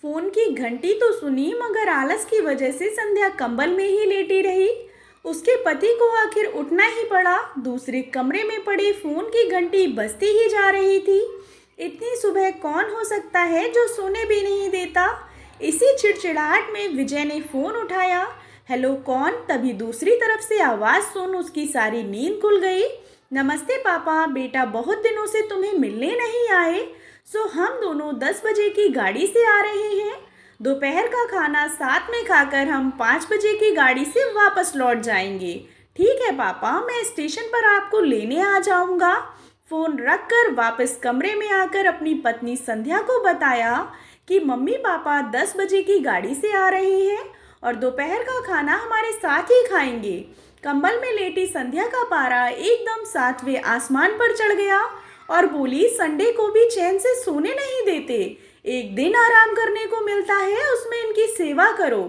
Phone की घंटी तो सुनी मगर आलस की वजह से संध्या कंबल में ही लेटी रही। उसके पति को आखिर उठना ही पड़ा। दूसरे कमरे में पड़े फोन की घंटी बजती ही जा रही थी। इतनी सुबह कौन हो सकता है जो सोने भी नहीं देता। इसी चिड़चिड़ाहट में विजय ने फोन उठाया। हेलो कौन? तभी दूसरी तरफ से आवाज़ सुन उसकी सारी नींद खुल गई। नमस्ते पापा, बेटा बहुत दिनों से तुम्हें मिलने नहीं आए। सो हम दोनों 10 बजे की गाड़ी से आ रहे हैं। दोपहर का खाना साथ में खाकर हम 5 बजे की गाड़ी से वापस लौट जाएंगे। ठीक है पापा, मैं स्टेशन पर आपको लेने आ जाऊंगा। फ़ोन रखकर वापस कमरे में आकर अपनी पत्नी संध्या को बताया कि मम्मी पापा 10 बजे की गाड़ी से आ रहे हैं और दोपहर का खाना हमारे साथ ही खाएंगे। कंबल में लेटी संध्या का पारा एकदम 7वें आसमान पर चढ़ गया और बोली, संडे को भी चैन से सोने नहीं देते। एक दिन आराम करने को मिलता है, उसमें इनकी सेवा करो।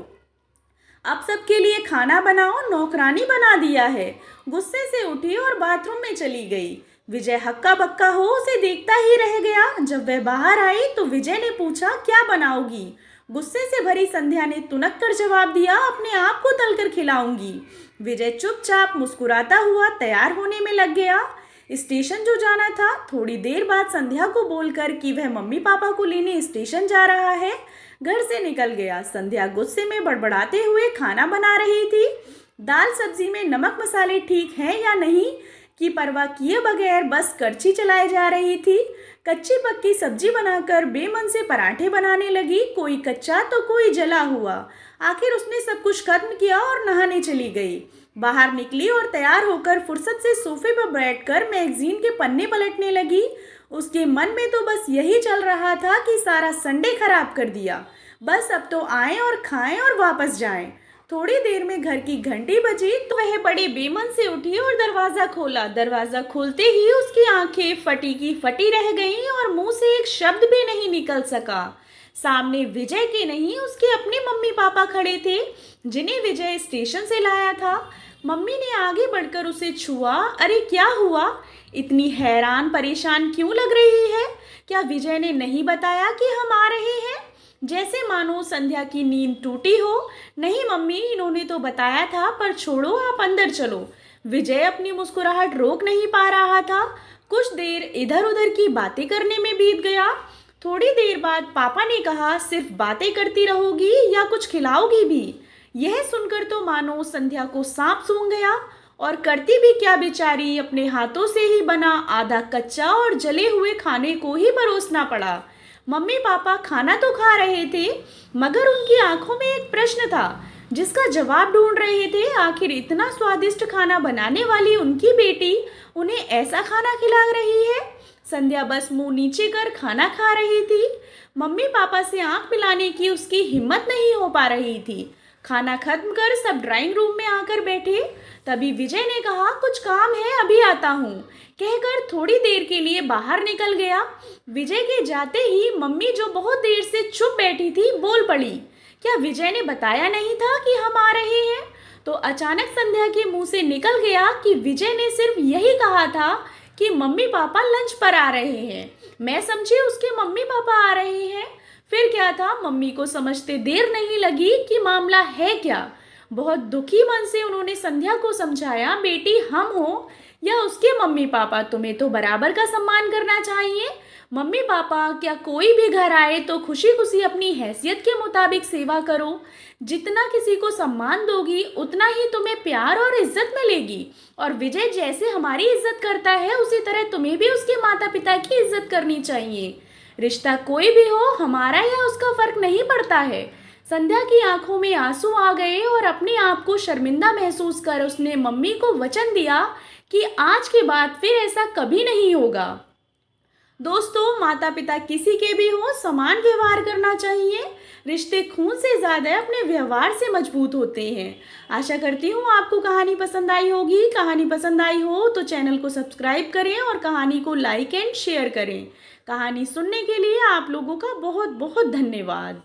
अब सबके लिए खाना बनाओ, नौकरानी बना दिया है। गुस्से से उठी और बाथरूम में चली गई। विजय हक्का बक्का हो उसे देखता ही रह गया। जब वह बाहर आई तो विजय ने पूछा, क्या बनाओगी? गुस्से से भरी संध्या ने तुनक कर जवाब दिया, अपने आप को तलकर खिलाऊंगी। विजय चुपचाप मुस्कुराता हुआ तैयार होने में लग गया। स्टेशन जो जाना था, थोड़ी देर बाद संध्या को बोलकर कि वह मम्मी पापा को लेने स्टेशन जा रहा है, घर से निकल गया। संध्या गुस्से में बड़बड़ाते हुए खाना बना रही थी। दाल सब्जी में नमक मसाले ठीक हैं या नहीं की परवाह किए बगैर बस करछी चलाए जा रही थी। कच्ची पक्की सब्जी बनाकर बेमन से पराठे बनाने लगी, कोई कच्चा तो कोई जला हुआ। आखिर उसने सब कुछ खत्म किया और नहाने चली गई। बाहर निकली और तैयार होकर फुर्सत से सोफे पर बैठकर मैगजीन के पन्ने पलटने लगी। उसके मन में तो बस यही चल रहा था कि सारा संडे खराब कर दिया। बस अब तो आएं और खाएं और वापस जाएं। थोड़ी देर में घर की घंटी बजी तो वह बड़े बेमन से उठी और दरवाज़ा खोला। दरवाज़ा खोलते ही उसकी आंखें फटी की फटी रह गईं और मुंह से एक शब्द भी नहीं निकल सका। सामने विजय के नहीं, उसके अपने मम्मी पापा खड़े थे, जिन्हें विजय स्टेशन से लाया था। मम्मी ने आगे बढ़कर उसे छुआ। अरे क्या हुआ? इतनी हैरान परेशान क्यों लग रही है? क्या विजय ने नहीं बताया कि हम आ रहे हैं? जैसे मानो संध्या की नींद टूटी हो। नहीं मम्मी, इन्होंने तो बताया था, पर छोड़ो, आप अंदर चलो। विजय अपनी मुस्कुराहट रोक नहीं पा रहा था। कुछ देर इधर उधर की बातें करने में बीत गया। थोड़ी देर बाद पापा ने कहा, सिर्फ बातें करती रहोगी या कुछ खिलाओगी भी? यह सुनकर तो मानो संध्या को सांप सूंघ गया। और करती भी क्या बेचारी, अपने हाथों से ही बना आधा कच्चा और जले हुए खाने को ही परोसना पड़ा। मम्मी पापा खाना तो खा रहे थे, मगर उनकी आंखों में एक प्रश्न था जिसका जवाब ढूंढ रहे थे। आखिर इतना स्वादिष्ट खाना बनाने वाली उनकी बेटी उन्हें ऐसा खाना खिला रही है। संध्या बस मुंह नीचे कर खाना खा रही थी। मम्मी पापा से आंख मिलाने की उसकी हिम्मत नहीं हो पा रही थी। खाना खत्म कर सब ड्राइंग रूम में आकर बैठे। तभी विजय ने कहा, कुछ काम है, अभी आता हूँ, कहकर थोड़ी देर के लिए बाहर निकल गया। विजय के जाते ही मम्मी, जो बहुत देर से चुप बैठी थी, बोल पड़ी, क्या विजय ने बताया नहीं था कि हम आ रहे हैं? तो अचानक संध्या के मुंह से निकल गया कि विजय ने सिर्फ यही कहा था कि मम्मी पापा लंच पर आ रहे हैं। मैं समझी उसके मम्मी पापा आ रहे हैं। फिर क्या था, मम्मी को समझते देर नहीं लगी कि मामला है क्या। बहुत दुखी मन से उन्होंने संध्या को समझाया, बेटी हम हो या उसके मम्मी पापा, तुम्हें तो बराबर का सम्मान करना चाहिए। मम्मी पापा क्या कोई भी घर आए तो खुशी खुशी अपनी हैसियत के मुताबिक सेवा करो। जितना किसी को सम्मान दोगी उतना ही तुम्हें प्यार और इज्जत मिलेगी। और विजय जैसे हमारी इज्जत करता है, उसी तरह तुम्हें भी उसके माता पिता की इज्जत करनी चाहिए। रिश्ता कोई भी हो, हमारा या उसका फर्क नहीं पड़ता है। संध्या की आंखों में आंसू आ गए और अपने आप को शर्मिंदा महसूस कर उसने मम्मी को वचन दिया कि आज के बाद फिर ऐसा कभी नहीं होगा। दोस्तों, माता पिता किसी के भी हो, समान व्यवहार करना चाहिए। रिश्ते खून से ज़्यादा अपने व्यवहार से मजबूत होते हैं। आशा करती हूँ आपको कहानी पसंद आई होगी। कहानी पसंद आई हो तो चैनल को सब्सक्राइब करें और कहानी को लाइक एंड शेयर करें। कहानी सुनने के लिए आप लोगों का बहुत बहुत धन्यवाद।